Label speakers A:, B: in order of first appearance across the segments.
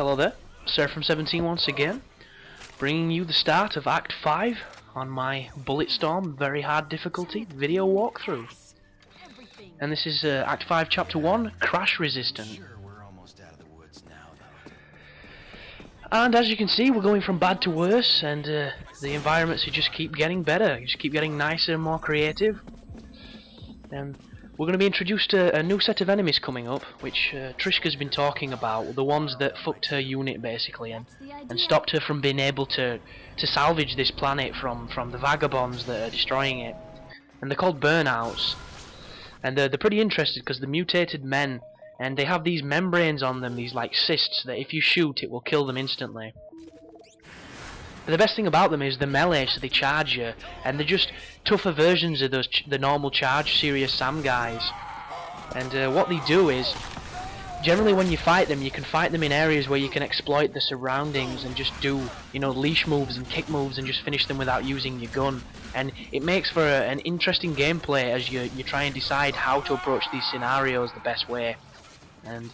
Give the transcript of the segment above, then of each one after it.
A: Hello there, Sir from 17 once again, bringing you the start of Act 5 on my Bulletstorm very hard difficulty video walkthrough. And this is Act 5 Chapter 1, Crash Resistant. And as you can see, we're going from bad to worse, and the environments just keep getting better, just keep getting nicer and more creative. And we're going to be introduced to a new set of enemies coming up, which Trishka's been talking about, the ones that fucked her unit basically and stopped her from being able to salvage this planet from the vagabonds that are destroying it. And they're called burnouts. And they're pretty interested because they're mutated men, and they have these membranes on them, these like cysts, that if you shoot it will kill them instantly. But the best thing about them is the melee, so they charge you, and they're just tougher versions of the normal charge Serious Sam guys. And what they do is, generally when you fight them, you can fight them in areas where you can exploit the surroundings and just do, you know, leash moves and kick moves and just finish them without using your gun. And it makes for an interesting gameplay as you try and decide how to approach these scenarios the best way. And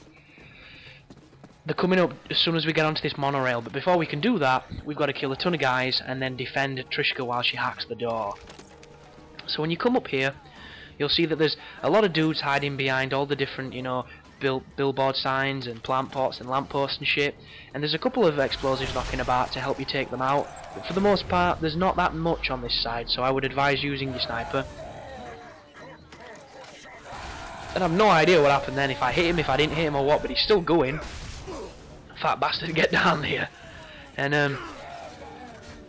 A: they're coming up as soon as we get onto this monorail, but before we can do that, we've got to kill a ton of guys and then defend Trishka while she hacks the door. So when you come up here, you'll see that there's a lot of dudes hiding behind all the different, you know, billboard signs and plant pots and lampposts and shit, and there's a couple of explosives knocking about to help you take them out, but for the most part there's not that much on this side, so I would advise using your sniper. And I've no idea what happened then, if I hit him, if I didn't hit him or what, but he's still going. Fat bastard, get down here. And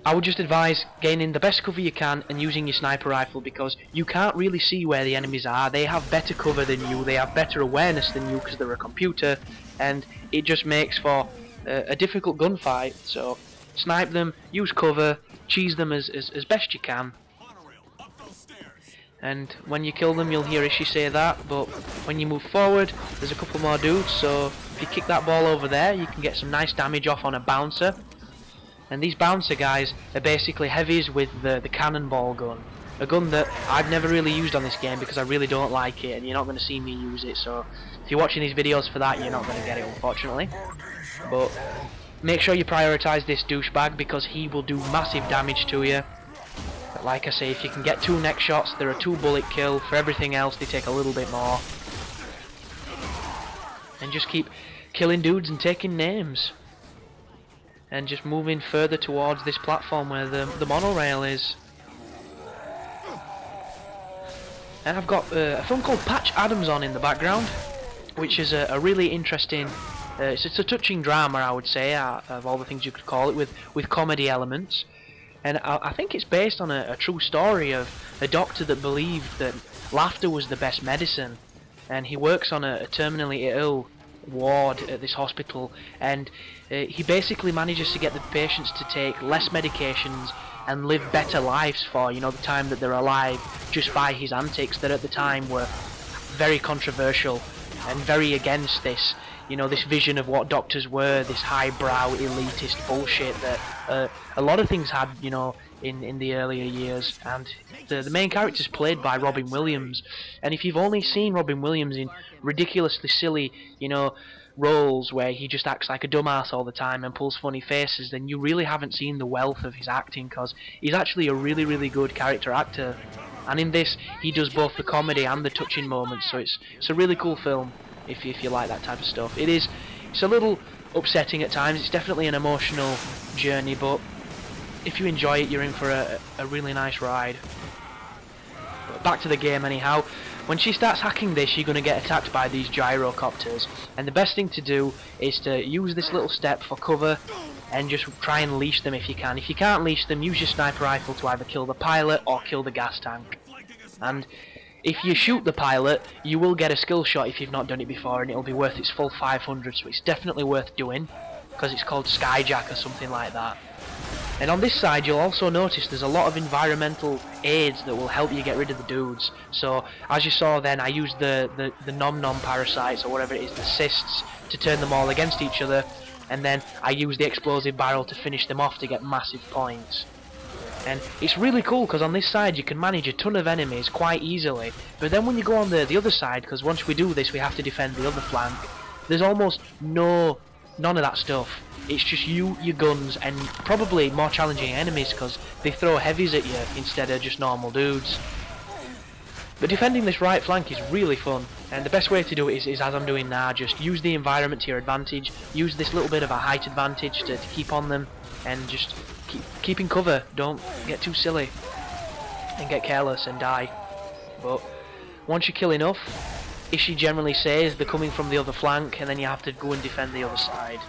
A: I would just advise gaining the best cover you can and using your sniper rifle, because you can't really see where the enemies are. They have better cover than you, they have better awareness than you because they're a computer, and it just makes for a difficult gunfight. So snipe them, use cover, cheese them as best you can. And when you kill them you'll hear Ishi say that, but when you move forward there's a couple more dudes, so if you kick that ball over there you can get some nice damage off on a bouncer. And these bouncer guys are basically heavies with the cannonball gun, a gun that I've never really used on this game because I really don't like it, and you're not going to see me use it, so if you're watching these videos for that you're not going to get it, unfortunately. But make sure you prioritise this douchebag because he will do massive damage to you. But like I say, if you can get 2 neck shots, they're a 2 bullet kill. For everything else they take a little bit more. And just keep killing dudes and taking names. And just moving further towards this platform where the monorail is. And I've got a film called Patch Adams on in the background, which is a really interesting, it's a touching drama, I would say, of all the things you could call it, with comedy elements. And I think it's based on a true story of a doctor that believed that laughter was the best medicine, and he works on a terminally ill ward at this hospital, and he basically manages to get the patients to take less medications and live better lives for, you know, the time that they're alive, just by his antics that at the time were very controversial and very against this, you know, this vision of what doctors were, this highbrow elitist bullshit that a lot of things had, you know, in the earlier years. And the main character is played by Robin Williams, and if you've only seen Robin Williams in ridiculously silly, you know, roles where he just acts like a dumbass all the time and pulls funny faces, then you really haven't seen the wealth of his acting, because he's actually a really good character actor. And in this he does both the comedy and the touching moments, so it's a really cool film if you like that type of stuff. It's a little upsetting at times, it's definitely an emotional journey, but if you enjoy it you're in for a really nice ride. But back to the game anyhow. When she starts hacking this, you're going to get attacked by these gyrocopters, and the best thing to do is to use this little step for cover and just try and leash them if you can. If you can't leash them, use your sniper rifle to either kill the pilot or kill the gas tank. And if you shoot the pilot, you will get a skill shot if you've not done it before, and it'll be worth its full 500, so it's definitely worth doing, because it's called Skyjack or something like that. And on this side you'll also notice there's a lot of environmental aids that will help you get rid of the dudes. So as you saw then, I used the nom-nom parasites or whatever it is, the cysts, to turn them all against each other, and then I used the explosive barrel to finish them off to get massive points. And it's really cool because on this side you can manage a ton of enemies quite easily, but then when you go on the other side, because once we do this we have to defend the other flank, there's almost no None of that stuff. It's just you, your guns, and probably more challenging enemies because they throw heavies at you instead of just normal dudes. But defending this right flank is really fun, and the best way to do it is as I'm doing now. Just use the environment to your advantage, use this little bit of a height advantage to keep on them, and just keep in cover. Don't get too silly and get careless and die. But once you kill enough, Ishi generally says they're coming from the other flank, and then you have to go and defend the other side.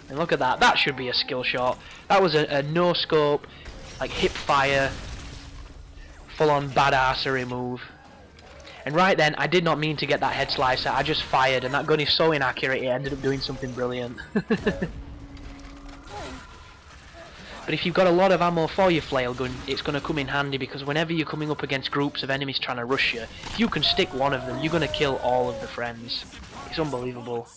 A: And look at that, that should be a skill shot. That was a no scope, like hip fire, full on badassery move. And right then, I did not mean to get that head slicer, I just fired, and that gun is so inaccurate it ended up doing something brilliant. But if you've got a lot of ammo for your flail gun, it's going to come in handy, because whenever you're coming up against groups of enemies trying to rush you, if you can stick one of them, you're going to kill all of the friends. It's unbelievable.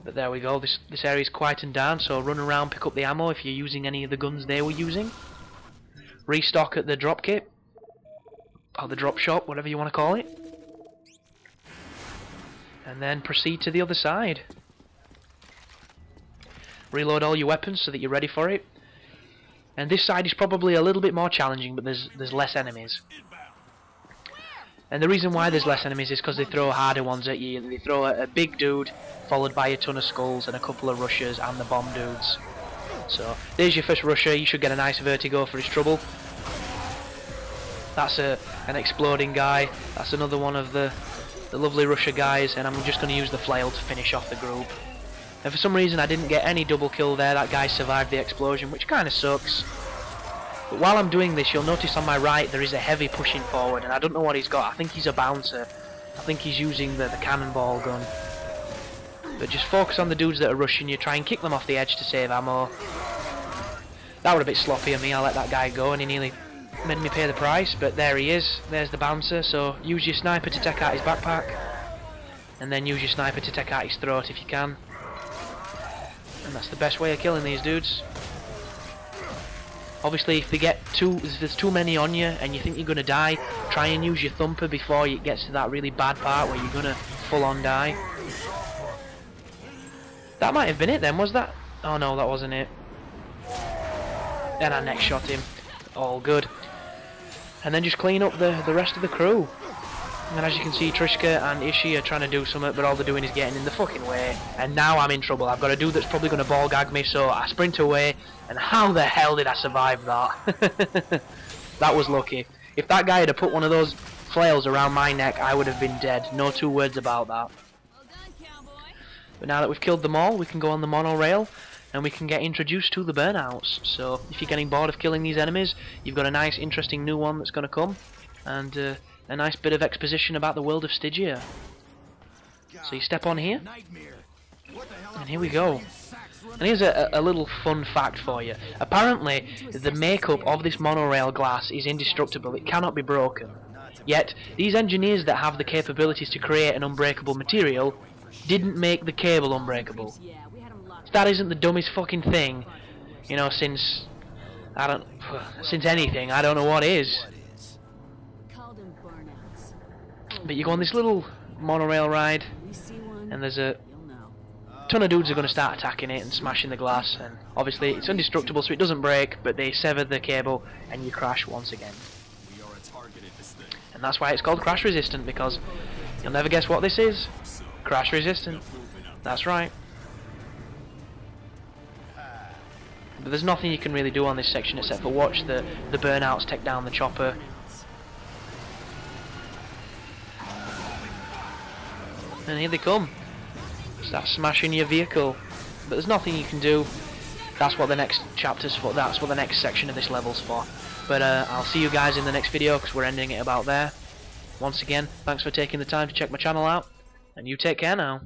A: But there we go, this area's quietened down, so run around, pick up the ammo if you're using any of the guns they were using. Restock at the drop kit. Or the drop shop, whatever you want to call it. And then proceed to the other side. Reload all your weapons so that you're ready for it. And this side is probably a little bit more challenging, but there's less enemies. And the reason why there's less enemies is because they throw harder ones at you. They throw a big dude, followed by a ton of skulls and a couple of rushers and the bomb dudes. So, there's your first rusher. You should get a nice vertigo for his trouble. That's an exploding guy. That's another one of the lovely rusher guys, and I'm just going to use the flail to finish off the group. And for some reason I didn't get any double kill there. That guy survived the explosion, which kind of sucks. But while I'm doing this, you'll notice on my right there is a heavy pushing forward, and I don't know what he's got. I think he's a bouncer. I think he's using the cannonball gun. But just focus on the dudes that are rushing you. Try and kick them off the edge to save ammo. That was a bit sloppy of me. I let that guy go and he nearly made me pay the price, but there he is. There's the bouncer, so use your sniper to take out his backpack, and then use your sniper to take out his throat if you can. And that's the best way of killing these dudes. Obviously if there's too many on you and you think you're gonna die, try and use your thumper before it gets to that really bad part where you're gonna full on die. That might have been it then, was that? Oh no, that wasn't it. Then I next shot him. All good. And then just clean up the rest of the crew. And as you can see, Trishka and Ishi are trying to do something, but all they're doing is getting in the fucking way. And now I'm in trouble. I've got a dude that's probably going to ball gag me, so I sprint away. And how the hell did I survive that? That was lucky. If that guy had put one of those flails around my neck, I would have been dead. No two words about that. But now that we've killed them all, we can go on the monorail, and we can get introduced to the burnouts. So if you're getting bored of killing these enemies, you've got a nice interesting new one that's going to come, and a nice bit of exposition about the world of Stygia. So you step on here, and here we go. And here's a little fun fact for you. Apparently the makeup of this monorail glass is indestructible. It cannot be broken. Yet these engineers that have the capabilities to create an unbreakable material didn't make the cable unbreakable. That isn't the dumbest fucking thing, you know, since anything. I don't know what is. But you go on this little monorail ride, and there's a ton of dudes are going to start attacking it and smashing the glass, and obviously it's indestructible so it doesn't break, but they sever the cable and you crash once again. And that's why it's called crash resistant, because you'll never guess what this is. Crash resistant. That's right. But there's nothing you can really do on this section except for watch the burnouts take down the chopper. And here they come. Start smashing your vehicle. But there's nothing you can do. That's what the next chapter's for. That's what the next section of this level's for. But I'll see you guys in the next video, because we're ending it about there. Once again, thanks for taking the time to check my channel out. And you take care now.